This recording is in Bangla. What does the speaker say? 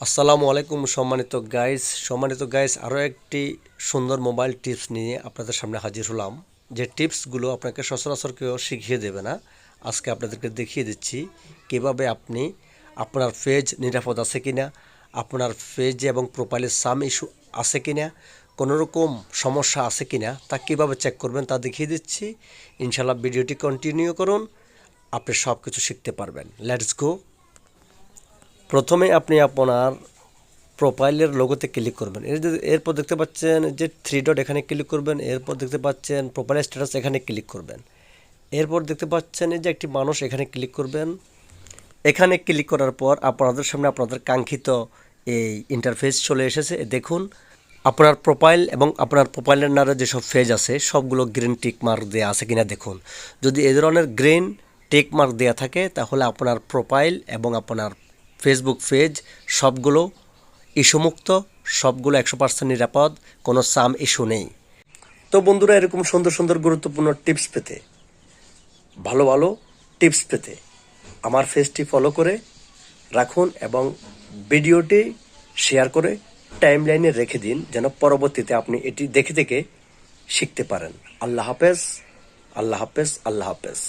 আসসালামু আলাইকুম সম্মানিত গাইস আরও একটি সুন্দর মোবাইল টিপস নিয়ে আপনাদের সামনে হাজির হলাম। যে টিপসগুলো আপনাকে সচরাচর কেউ শিখিয়ে দেবে না, আজকে আপনাদেরকে দেখিয়ে দিচ্ছি কিভাবে আপনি আপনার পেজ নিরাপদ আছে কিনা, আপনার পেজে এবং প্রোফাইলে সাম ইস্যু আছে কিনা, কোনো রকম সমস্যা আছে কিনা তা কীভাবে চেক করবেন তা দেখিয়ে দিচ্ছি। ইনশাআল্লাহ ভিডিওটি কন্টিনিউ করুন, আপনি সব কিছু শিখতে পারবেন। Let's go. প্রথমে আপনি আপনার প্রোফাইলের লোগোতে ক্লিক করবেন। এরপর দেখতে পাচ্ছেন যে থ্রি ডট, এখানে ক্লিক করবেন। এরপর দেখতে পাচ্ছেন প্রোফাইল স্ট্যাটাস, এখানে ক্লিক করবেন। এরপর দেখতে পাচ্ছেন এই যে একটি মানুষ, এখানে ক্লিক করবেন। এখানে ক্লিক করার পর আপনাদের সামনে আপনাদের কাঙ্ক্ষিত এই ইন্টারফেস চলে এসেছে। দেখুন আপনার প্রোফাইল এবং আপনার প্রোফাইলের নারে যেসব পেজ আছে সবগুলো গ্রিন টিক মার্ক দেওয়া আছে কিনা দেখুন। যদি এই ধরনের গ্রিন টিক মার্ক দেওয়া থাকে তাহলে আপনার প্রোফাইল এবং আপনার ফেসবুক পেজ সবগুলো ইস্যুমুক্ত, সবগুলো 100% নিরাপদ, কোনো সাম ইস্যু নেই। তো বন্ধুরা, এরকম সুন্দর সুন্দর গুরুত্বপূর্ণ টিপস পেতে, ভালো ভালো টিপস পেতে আমার পেজটি ফলো করে রাখুন এবং ভিডিওটি শেয়ার করে টাইমলাইনে রেখে দিন, যেন পরবর্তীতে আপনি এটি দেখে দেখে শিখতে পারেন। আল্লাহ হাফেজ, আল্লাহ হাফেজ, আল্লাহ হাফেজ।